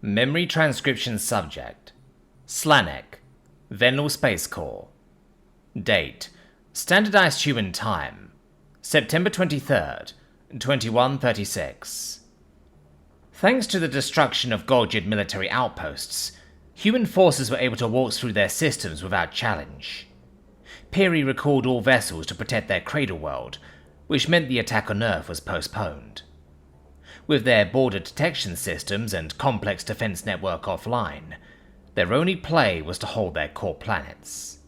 Memory transcription subject. Slanek, Venlo Space Corps. Date. Standardized human time. September 23rd, 2136. Thanks to the destruction of Golgid military outposts, human forces were able to waltz through their systems without challenge. Peary recalled all vessels to protect their cradle world, which meant the attack on Earth was postponed. With their border detection systems and complex defense network offline, their only play was to hold their core planets.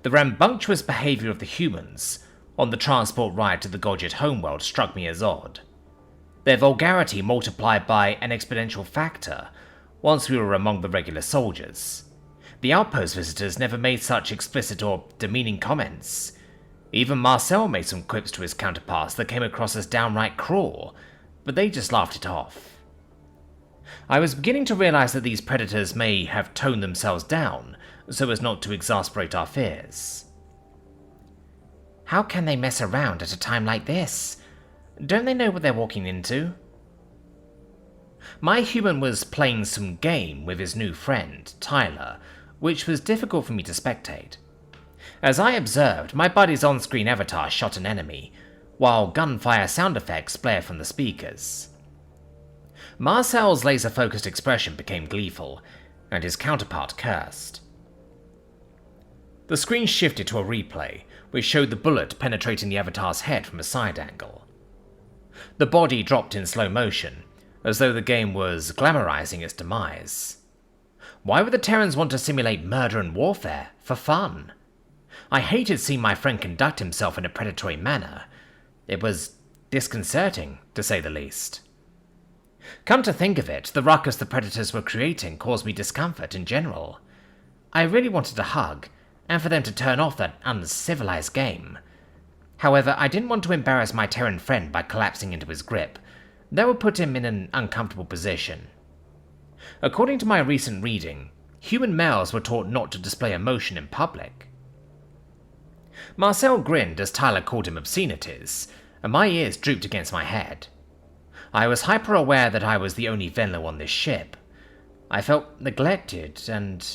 The rambunctious behavior of the humans on the transport ride to the Golgid homeworld struck me as odd. Their vulgarity multiplied by an exponential factor once we were among the regular soldiers. The outpost visitors never made such explicit or demeaning comments. Even Marcel made some quips to his counterparts that came across as downright cruel, but they just laughed it off. I was beginning to realize that these predators may have toned themselves down so as not to exasperate our fears. How can they mess around at a time like this? Don't they know what they're walking into? My human was playing some game with his new friend, Tyler, which was difficult for me to spectate. As I observed, my buddy's on-screen avatar shot an enemy, while gunfire sound effects blared from the speakers. Marcel's laser-focused expression became gleeful, and his counterpart cursed. The screen shifted to a replay, which showed the bullet penetrating the avatar's head from a side angle. The body dropped in slow motion, as though the game was glamorizing its demise. Why would the Terrans want to simulate murder and warfare for fun? I hated seeing my friend conduct himself in a predatory manner. It was disconcerting, to say the least. Come to think of it, the ruckus the predators were creating caused me discomfort in general. I really wanted a hug, and for them to turn off that uncivilized game. However, I didn't want to embarrass my Terran friend by collapsing into his grip. That would put him in an uncomfortable position. According to my recent reading, human males were taught not to display emotion in public. Marcel grinned as Tyler called him obscenities, and my ears drooped against my head. I was hyper-aware that I was the only Venlo on this ship. I felt neglected and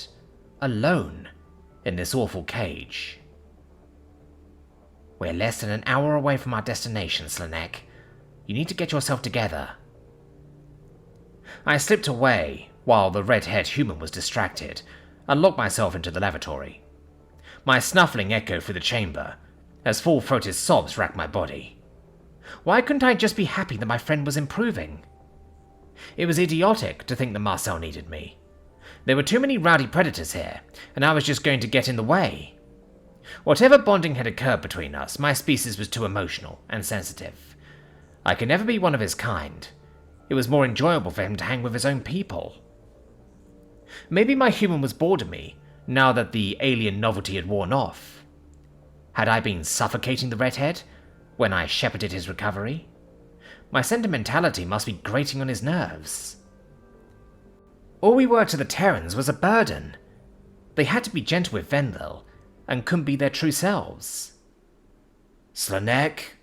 alone in this awful cage. We're less than an hour away from our destination, Slanek. You need to get yourself together. I slipped away while the red-haired human was distracted and locked myself into the lavatory. My snuffling echoed through the chamber as full-throated sobs racked my body. Why couldn't I just be happy that my friend was improving? It was idiotic to think that Marcel needed me. There were too many rowdy predators here, and I was just going to get in the way. Whatever bonding had occurred between us, my species was too emotional and sensitive. I could never be one of his kind. It was more enjoyable for him to hang with his own people. Maybe my human was bored of me, now that the alien novelty had worn off. Had I been suffocating the redhead when I shepherded his recovery? My sentimentality must be grating on his nerves. All we were to the Terrans was a burden. They had to be gentle with Venlo, and couldn't be their true selves. Slanek?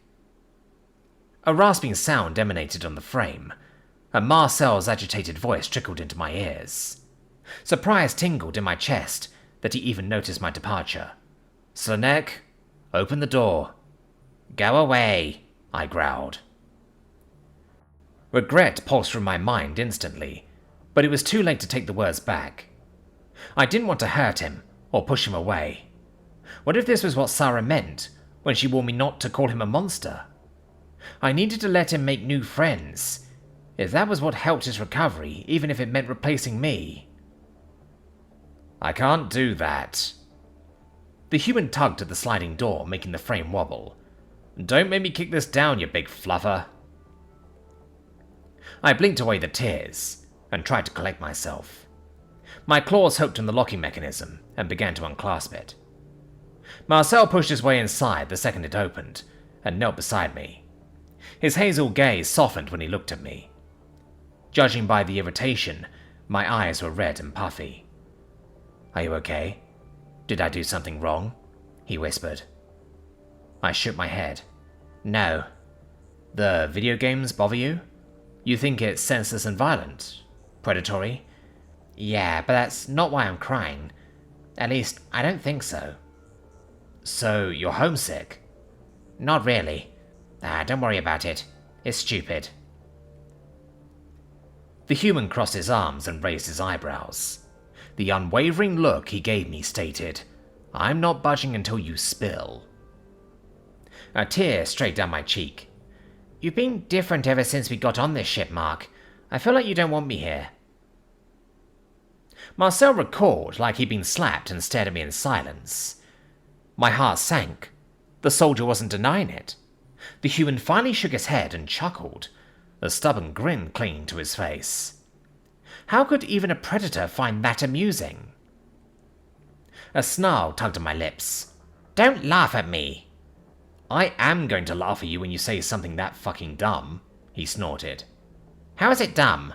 A rasping sound emanated on the frame, and Marcel's agitated voice trickled into my ears. Surprise tingled in my chest that he even noticed my departure. Slanek, open the door. Go away, I growled. Regret pulsed through my mind instantly, but it was too late to take the words back. I didn't want to hurt him or push him away. What if this was what Sarah meant when she warned me not to call him a monster? I needed to let him make new friends, if that was what helped his recovery, even if it meant replacing me. I can't do that. The human tugged at the sliding door, making the frame wobble. Don't make me kick this down, you big fluffer. I blinked away the tears and tried to collect myself. My claws hooked on the locking mechanism and began to unclasp it. Marcel pushed his way inside the second it opened and knelt beside me. His hazel gaze softened when he looked at me. Judging by the irritation, my eyes were red and puffy. Are you okay? Did I do something wrong? He whispered. I shook my head. No. The video games bother you? You think it's senseless and violent? Predatory? Yeah, but that's not why I'm crying. At least, I don't think so. So, you're homesick? Not really. Don't worry about it. It's stupid. The human crossed his arms and raised his eyebrows. The unwavering look he gave me stated, "I'm not budging until you spill." A tear straight down my cheek. "You've been different ever since we got on this ship, Mark. I feel like you don't want me here." Marcel recoiled like he'd been slapped and stared at me in silence. My heart sank. The soldier wasn't denying it. The human finally shook his head and chuckled, a stubborn grin clinging to his face. How could even a predator find that amusing? A snarl tugged at my lips. "Don't laugh at me." "I am going to laugh at you when you say something that fucking dumb," he snorted. "How is it dumb?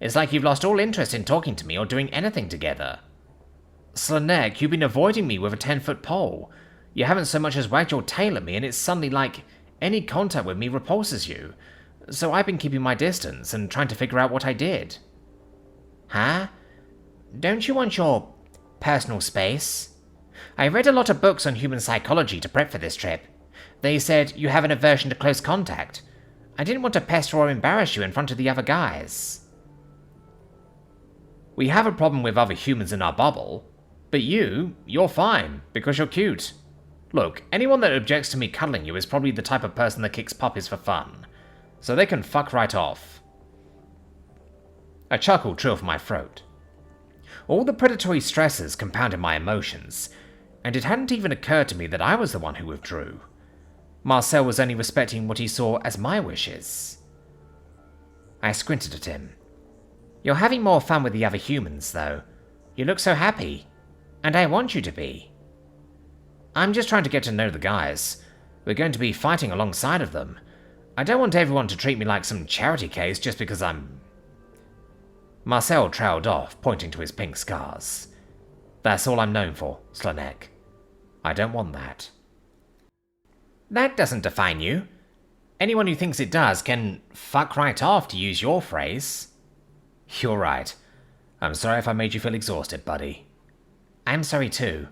It's like you've lost all interest in talking to me or doing anything together." "Slanek, you've been avoiding me with a 10-foot pole. You haven't so much as wagged your tail at me, and it's suddenly like any contact with me repulses you. So I've been keeping my distance and trying to figure out what I did." "Huh? Don't you want your personal space? I read a lot of books on human psychology to prep for this trip. They said you have an aversion to close contact. I didn't want to pester or embarrass you in front of the other guys." "We have a problem with other humans in our bubble. But you're fine, because you're cute. Look, anyone that objects to me cuddling you is probably the type of person that kicks puppies for fun. So they can fuck right off." A chuckle trilled from my throat. All the predatory stresses compounded my emotions, and it hadn't even occurred to me that I was the one who withdrew. Marcel was only respecting what he saw as my wishes. I squinted at him. "You're having more fun with the other humans, though. You look so happy. And I want you to be." "I'm just trying to get to know the guys. We're going to be fighting alongside of them. I don't want everyone to treat me like some charity case just because I'm..." Marcel trailed off, pointing to his pink scars. "That's all I'm known for, Slanek. I don't want that." "That doesn't define you. Anyone who thinks it does can fuck right off, to use your phrase." "You're right. I'm sorry if I made you feel exhausted, buddy." "I'm sorry too."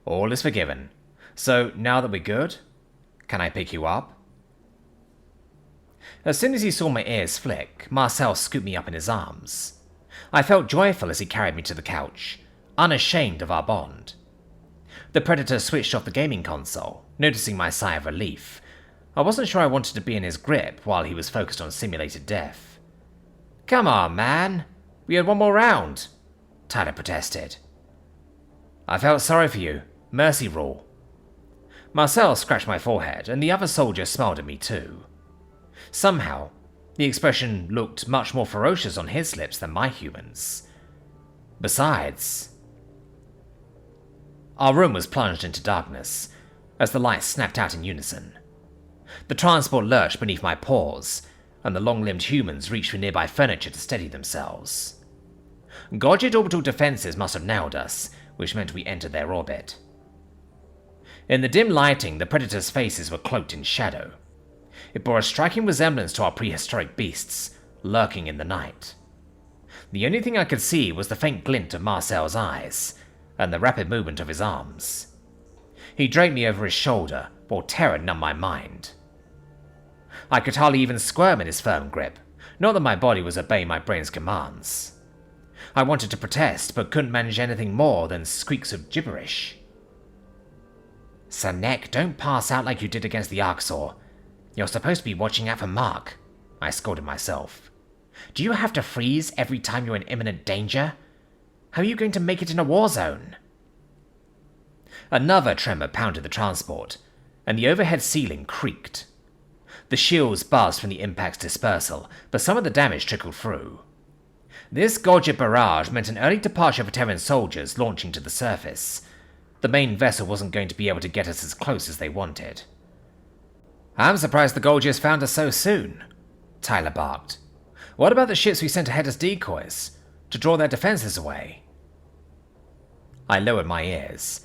"All is forgiven. So, now that we're good, can I pick you up?" As soon as he saw my ears flick, Marcel scooped me up in his arms. I felt joyful as he carried me to the couch, unashamed of our bond. The predator switched off the gaming console, noticing my sigh of relief. I wasn't sure I wanted to be in his grip while he was focused on simulated death. "Come on, man. We had one more round," Tyler protested. "I felt sorry for you. Mercy rule." Marcel scratched my forehead, and the other soldier smiled at me too. Somehow, the expression looked much more ferocious on his lips than my human's. Besides... Our room was plunged into darkness, as the lights snapped out in unison. The transport lurched beneath my paws, and the long-limbed humans reached for nearby furniture to steady themselves. Godget orbital defenses must have nailed us, which meant we entered their orbit. In the dim lighting, the predators' faces were cloaked in shadow. It bore a striking resemblance to our prehistoric beasts, lurking in the night. The only thing I could see was the faint glint of Marcel's eyes, and the rapid movement of his arms. He draped me over his shoulder, while terror numbed my mind. I could hardly even squirm in his firm grip, not that my body was obeying my brain's commands. I wanted to protest, but couldn't manage anything more than squeaks of gibberish. "Slanek, don't pass out like you did against the Arxor. You're supposed to be watching out for Mark," I scolded myself. "Do you have to freeze every time you're in imminent danger? How are you going to make it in a war zone?" Another tremor pounded the transport, and the overhead ceiling creaked. The shields buzzed from the impact's dispersal, but some of the damage trickled through. This Godget barrage meant an early departure for Terran soldiers launching to the surface. The main vessel wasn't going to be able to get us as close as they wanted. "I'm surprised the Godgets found us so soon," Tyler barked. "What about the ships we sent ahead as decoys, to draw their defenses away?" I lowered my ears.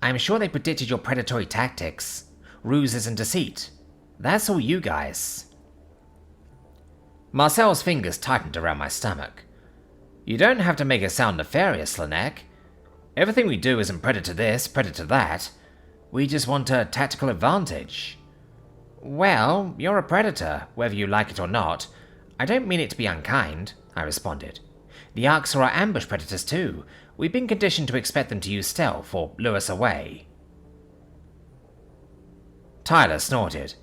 "I'm sure they predicted your predatory tactics, ruses and deceit. That's all you guys." Marcel's fingers tightened around my stomach, You don't have to make it sound nefarious, Slanek. Everything we do isn't predator this, predator that. We just want a tactical advantage. Well, you're a predator, whether you like it or not. I don't mean it to be unkind, I responded. The Arks are our ambush predators too. We've been conditioned to expect them to use stealth or lure us away. Tyler snorted.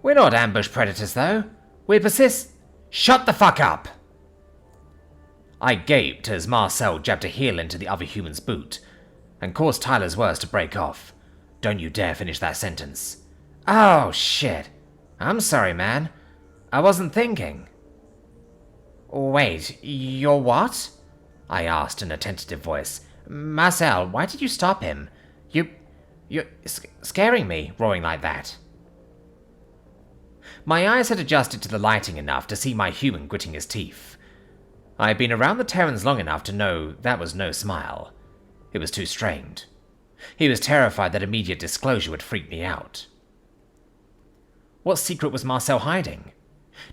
We're not ambush predators though. We persist. Shut the fuck up! I gaped as Marcel jabbed a heel into the other human's boot, and caused Tyler's words to break off. Don't you dare finish that sentence. Oh, shit. I'm sorry, man. I wasn't thinking. Wait, you're what? I asked in a tentative voice. Marcel, why did you stop him? You're scaring me, roaring like that. My eyes had adjusted to the lighting enough to see my human gritting his teeth. I had been around the Terrans long enough to know that was no smile. It was too strained. He was terrified that immediate disclosure would freak me out. What secret was Marcel hiding?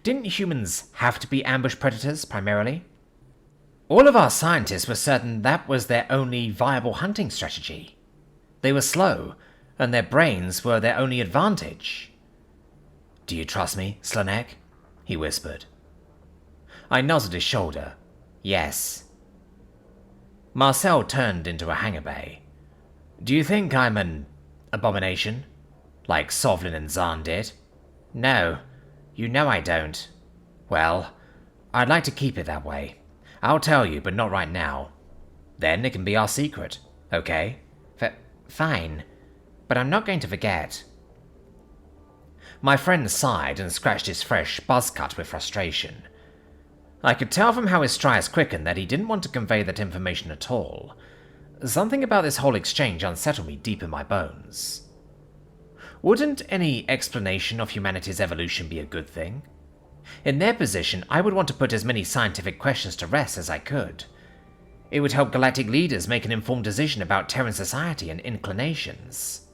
Didn't humans have to be ambush predators, primarily? All of our scientists were certain that was their only viable hunting strategy. They were slow, and their brains were their only advantage. Do you trust me, Slanek? He whispered. I nodded his shoulder. Yes. Marcel turned into a hangar bay. Do you think I'm an abomination? Like Sovlin and Zahn did? No, you know I don't. Well, I'd like to keep it that way. I'll tell you, but not right now. Then it can be our secret, okay? Fine, but I'm not going to forget. My friend sighed and scratched his fresh buzz cut with frustration. I could tell from how his strides quickened that he didn't want to convey that information at all. Something about this whole exchange unsettled me deep in my bones. Wouldn't any explanation of humanity's evolution be a good thing? In their position, I would want to put as many scientific questions to rest as I could. It would help galactic leaders make an informed decision about Terran society and inclinations.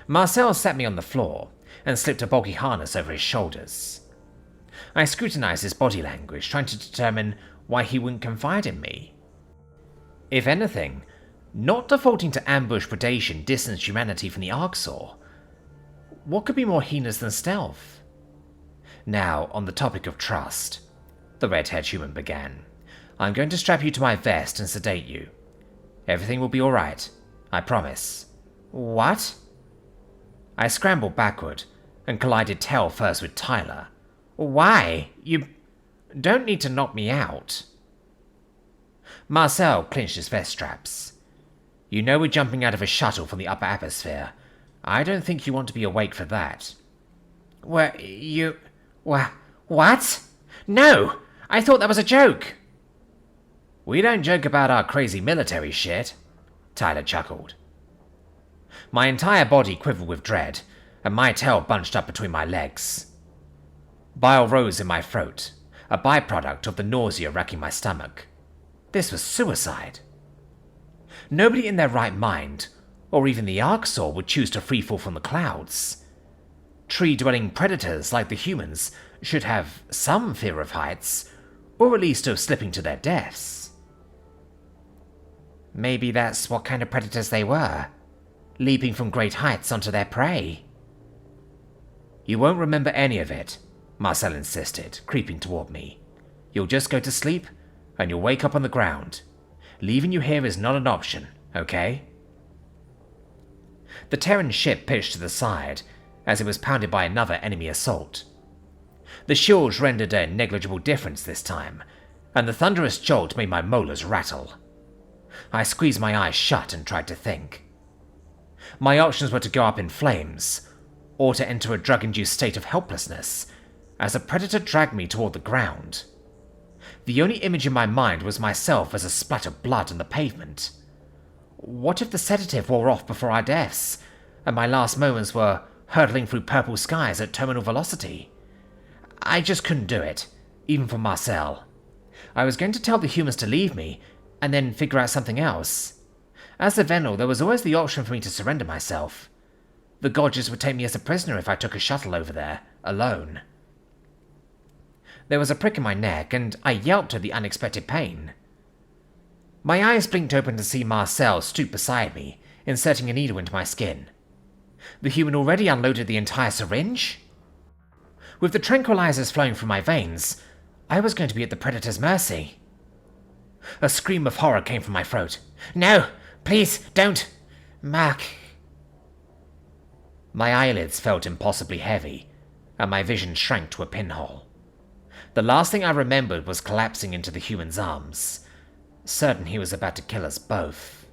Marcel sat me on the floor and slipped a bulky harness over his shoulders. I scrutinized his body language, trying to determine why he wouldn't confide in me. If anything, not defaulting to ambush predation distanced humanity from the Arxor. What could be more heinous than stealth? Now, on the topic of trust, the red-haired human began. I'm going to strap you to my vest and sedate you. Everything will be alright, I promise. What? I scrambled backward and collided tail first with Tyler. Why? You don't need to knock me out. Marcel clinched his vest straps. You know we're jumping out of a shuttle from the upper atmosphere. I don't think you want to be awake for that. What? No! I thought that was a joke! We don't joke about our crazy military shit, Tyler chuckled. My entire body quivered with dread, and my tail bunched up between my legs. Bile rose in my throat, a byproduct of the nausea racking my stomach. This was suicide. Nobody in their right mind, or even the Arxor, would choose to freefall from the clouds. Tree-dwelling predators like the humans should have some fear of heights, or at least of slipping to their deaths. Maybe that's what kind of predators they were, leaping from great heights onto their prey. You won't remember any of it, Marcel insisted, creeping toward me. You'll just go to sleep, and you'll wake up on the ground. Leaving you here is not an option, okay? The Terran ship pitched to the side, as it was pounded by another enemy assault. The shields rendered a negligible difference this time, and the thunderous jolt made my molars rattle. I squeezed my eyes shut and tried to think. My options were to go up in flames, or to enter a drug-induced state of helplessness, as a predator dragged me toward the ground. The only image in my mind was myself as a splat of blood on the pavement. What if the sedative wore off before our deaths, and my last moments were hurtling through purple skies at terminal velocity? I just couldn't do it, even for Marcel. I was going to tell the humans to leave me, and then figure out something else. As a Venal, there was always the option for me to surrender myself. The Godges would take me as a prisoner if I took a shuttle over there, alone. There was a prick in my neck, and I yelped at the unexpected pain. My eyes blinked open to see Marcel stoop beside me, inserting a needle into my skin. The human already unloaded the entire syringe? With the tranquilizers flowing through my veins, I was going to be at the predator's mercy. A scream of horror came from my throat. "No! Please, don't! Mark!" My eyelids felt impossibly heavy, and my vision shrank to a pinhole. The last thing I remembered was collapsing into the human's arms, certain he was about to kill us both.